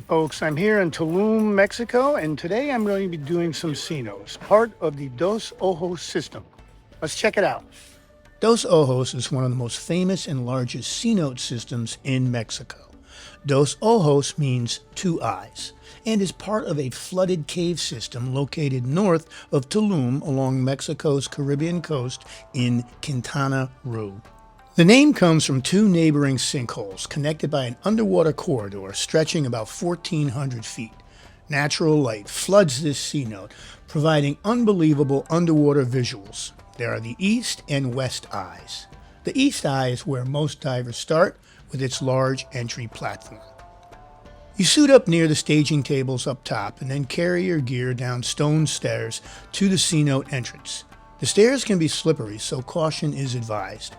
folks. I'm here in Tulum, Mexico, and today I'm going to be doing some cenotes, part of the Dos Ojos system. Let's check it out. Dos Ojos is one of the most famous and largest cenote systems in Mexico. Dos Ojos means two eyes and is part of a flooded cave system located north of Tulum along Mexico's Caribbean coast in Quintana Roo. The name comes from two neighboring sinkholes connected by an underwater corridor stretching about 1,400 feet. Natural light floods this cenote, providing unbelievable underwater visuals. There are the east and west eyes. The east eye is where most divers start, with its large entry platform. You suit up near the staging tables up top and then carry your gear down stone stairs to the cenote entrance. The stairs can be slippery, so caution is advised.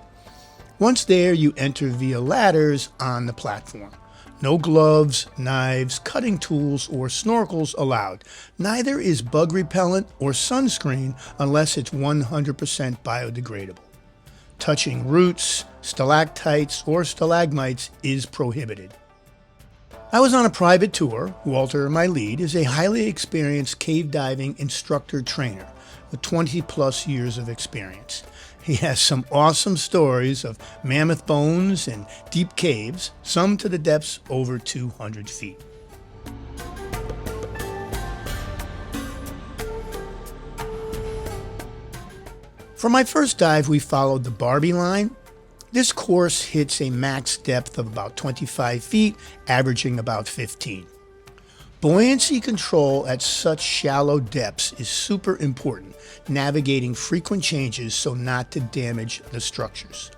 Once there, you enter via ladders on the platform. No gloves, knives, cutting tools, or snorkels allowed. Neither is bug repellent or sunscreen unless it's 100% biodegradable. Touching roots, stalactites, or stalagmites is prohibited. I was on a private tour. Walter, my lead, is a highly experienced cave diving instructor trainer with 20 plus years of experience. He has some awesome stories of mammoth bones and deep caves, some to the depths over 200 feet. For my first dive, we followed the Barbie Line. This course hits a max depth of about 25 feet, averaging about 15. Buoyancy control at such shallow depths is super important, navigating frequent changes so not to damage the structures.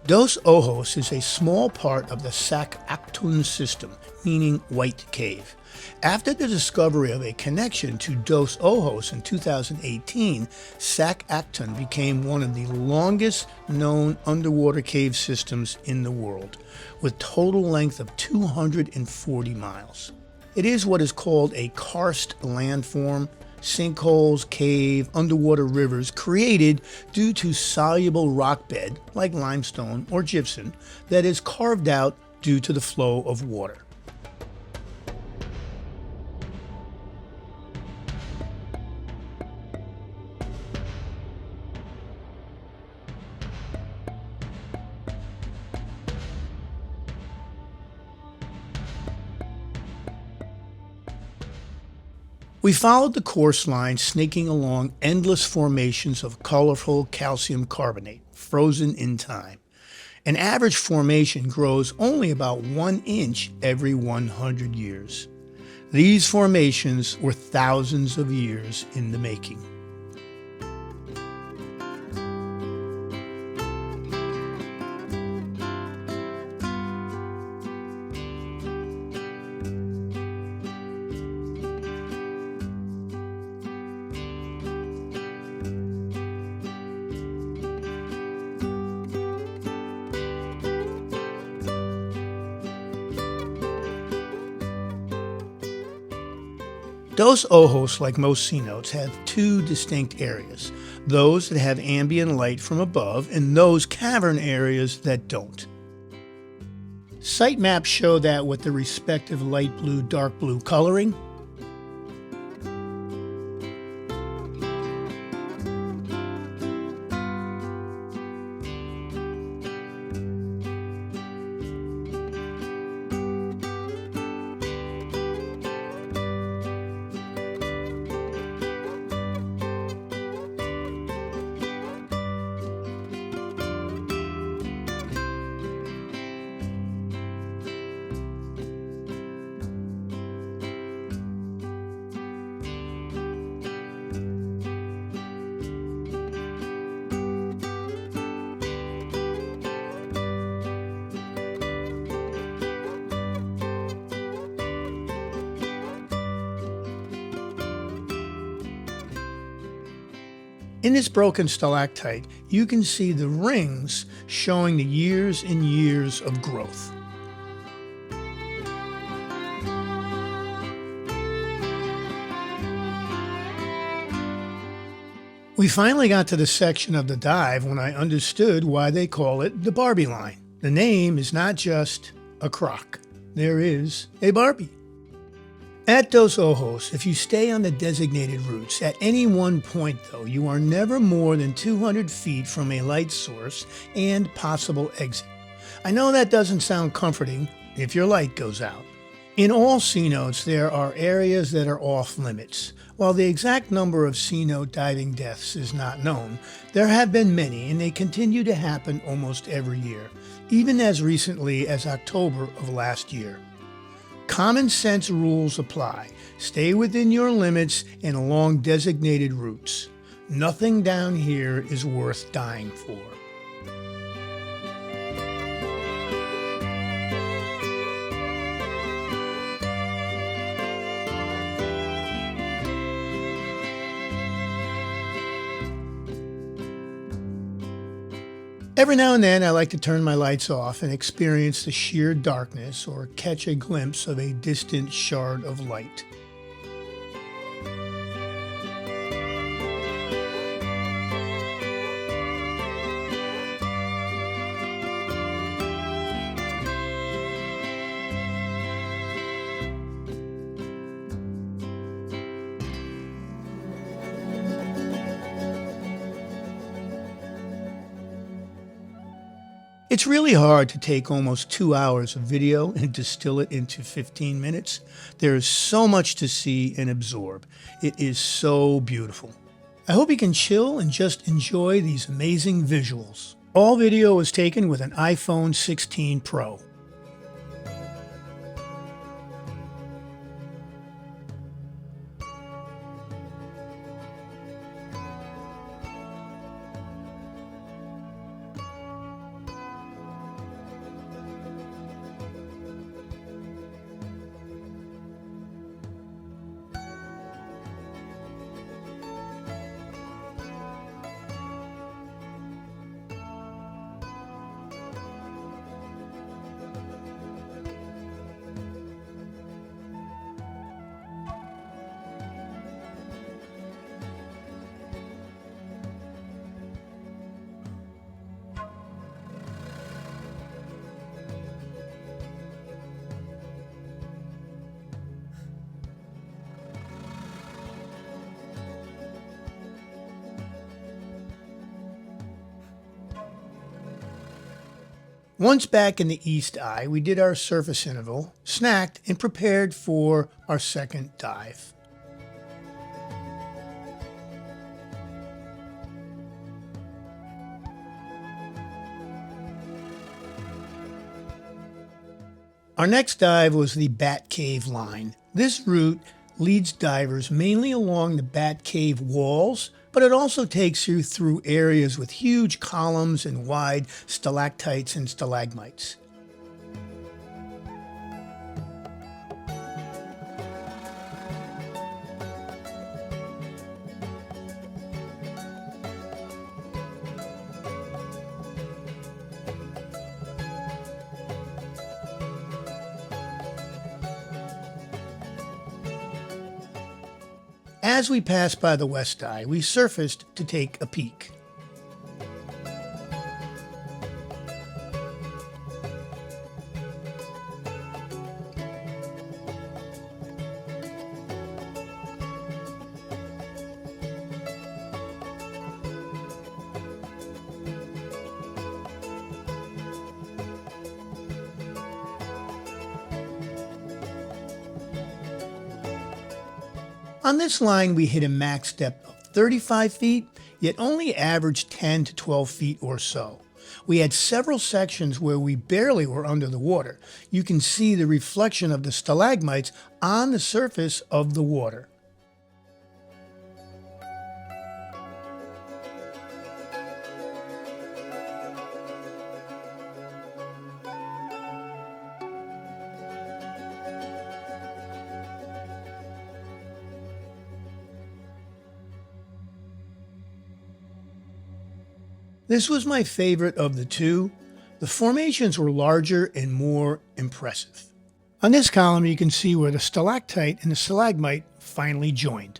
Dos Ojos is a small part of the Sac Actun system, meaning White Cave. After the discovery of a connection to Dos Ojos in 2018, Sac Actun became one of the longest known underwater cave systems in the world, with total length of 240 miles. It is what is called a karst landform, sinkholes, cave, underwater rivers created due to soluble rock bed, like limestone or gypsum, that is carved out due to the flow of water. We followed the course line snaking along endless formations of colorful calcium carbonate, frozen in time. An average formation grows only about 1 inch every 100 years. These formations were thousands of years in the making. Dos Ojos, like most cenotes, have two distinct areas, those that have ambient light from above and those cavern areas that don't. Site maps show that with the respective light blue, dark blue coloring. In this broken stalactite, you can see the rings showing the years and years of growth. We finally got to the section of the dive when I understood why they call it the Barbie Line. The name is not just a crock. there is a Barbie. At Dos Ojos, if you stay on the designated routes, at any one point though, you are never more than 200 feet from a light source and possible exit. I know that doesn't sound comforting if your light goes out. In all cenotes, there are areas that are off limits. While the exact number of cenote diving deaths is not known, there have been many and they continue to happen almost every year, even as recently as October of last year. Common sense rules apply. Stay within your limits and along designated routes. Nothing down here is worth dying for. Every now and then I like to turn my lights off and experience the sheer darkness or catch a glimpse of a distant shard of light. It's really hard to take almost 2 hours of video and distill it into 15 minutes. There is so much to see and absorb. It is so beautiful. I hope you can chill and just enjoy these amazing visuals. All video was taken with an iPhone 16 Pro. Once back in the East Eye, we did our surface interval, snacked, and prepared for our second dive. Our next dive was the Bat Cave line. This route leads divers mainly along the Bat Cave walls, but it also takes you through areas with huge columns and wide stalactites and stalagmites. As we passed by the West Eye, we surfaced to take a peek. On this line, we hit a max depth of 35 feet, yet only averaged 10 to 12 feet or so. We had several sections where we barely were under the water. You can see the reflection of the stalagmites on the surface of the water. This was my favorite of the two. The formations were larger and more impressive. On this column, you can see where the stalactite and the stalagmite finally joined.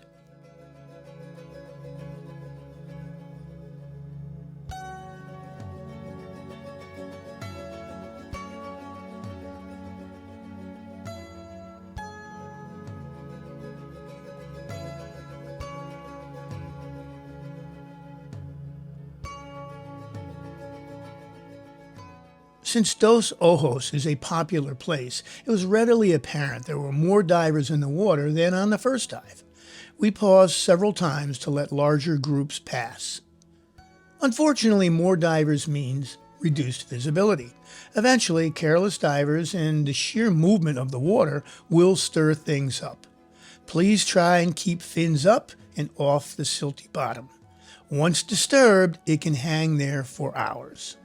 Since Dos Ojos is a popular place, it was readily apparent there were more divers in the water than on the first dive. We paused several times to let larger groups pass. Unfortunately, more divers means reduced visibility. Eventually, careless divers and the sheer movement of the water will stir things up. Please try and keep fins up and off the silty bottom. Once disturbed, it can hang there for hours.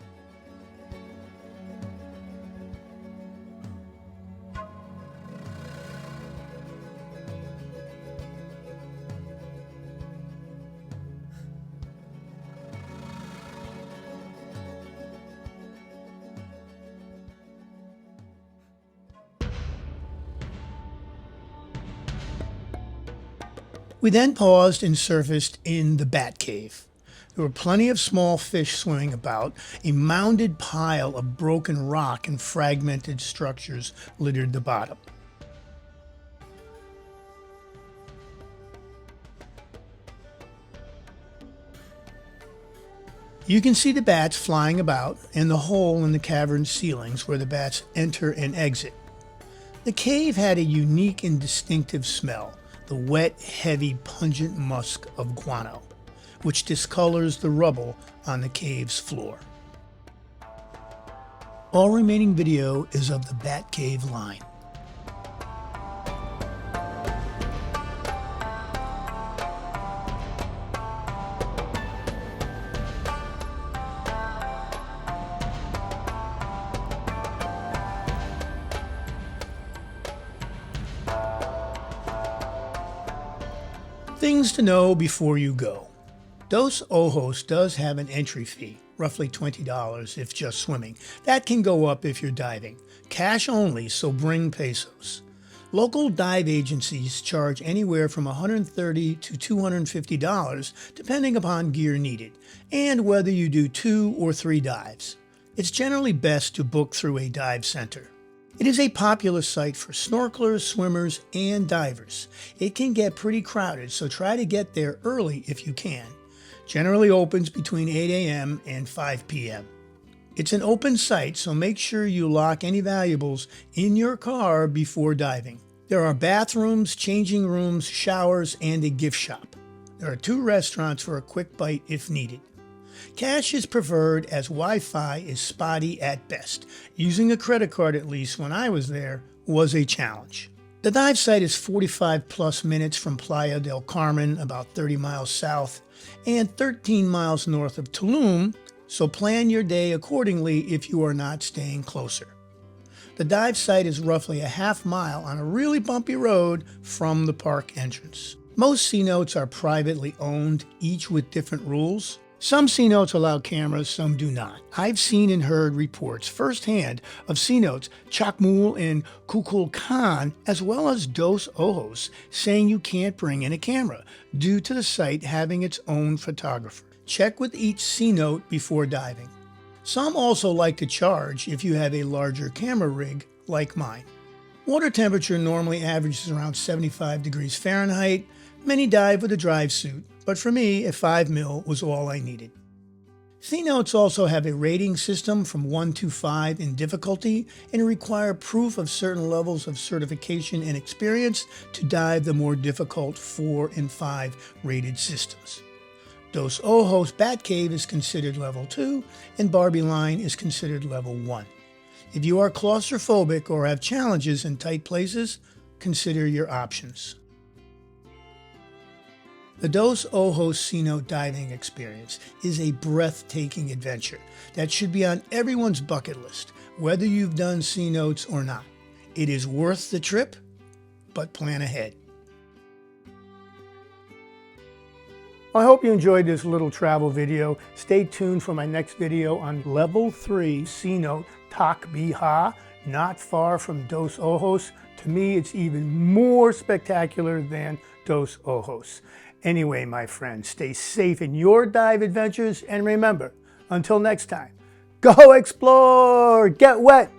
We then paused and surfaced in the Bat Cave. There were plenty of small fish swimming about. A mounded pile of broken rock and fragmented structures littered the bottom. You can see the bats flying about and the hole in the cavern ceilings where the bats enter and exit. The cave had a unique and distinctive smell. The wet, heavy, pungent musk of guano, which discolors the rubble on the cave's floor. All remaining video is of the Bat Cave line. Things to know before you go. Dos Ojos does have an entry fee, roughly $20 if just swimming. That can go up if you're diving. Cash only, so bring pesos. Local dive agencies charge anywhere from $130 to $250 depending upon gear needed, and whether you do 2 or 3 dives. It's generally best to book through a dive center. It is a popular site for snorkelers, swimmers, and divers. It can get pretty crowded, so try to get there early if you can. Generally opens between 8 a.m. and 5 p.m. It's an open site, so make sure you lock any valuables in your car before diving. There are bathrooms, changing rooms, showers, and a gift shop. There are 2 restaurants for a quick bite if needed. Cash is preferred as Wi-Fi is spotty at best. Using a credit card, at least when I was there, was a challenge. The dive site is 45 plus minutes from Playa del Carmen, about 30 miles south, and 13 miles north of Tulum, so plan your day accordingly if you are not staying closer. The dive site is roughly a half mile on a really bumpy road from the park entrance. Most cenotes are privately owned, each with different rules. Some cenotes allow cameras, some do not. I've seen and heard reports firsthand of cenotes Chacmul and Kukulkan, as well as Dos Ojos, saying you can't bring in a camera due to the site having its own photographer. Check with each cenote before diving. Some also like to charge if you have a larger camera rig like mine. Water temperature normally averages around 75 degrees Fahrenheit. Many dive with a drive suit, but for me, a 5 mil was all I needed. Cenotes also have a rating system from 1 to 5 in difficulty and require proof of certain levels of certification and experience to dive the more difficult 4 and 5 rated systems. Dos Ojos Bat Cave is considered level 2 and Barbie Line is considered level 1. If you are claustrophobic or have challenges in tight places, consider your options. The Dos Ojos cenote diving experience is a breathtaking adventure that should be on everyone's bucket list, whether you've done cenotes or not. It is worth the trip, but plan ahead. I hope you enjoyed this little travel video. Stay tuned for my next video on Level 3 cenote Takbiha, not far from Dos Ojos. To me, it's even more spectacular than Dos Ojos. Anyway, my friends, stay safe in your dive adventures, and remember, until next time, go explore, get wet,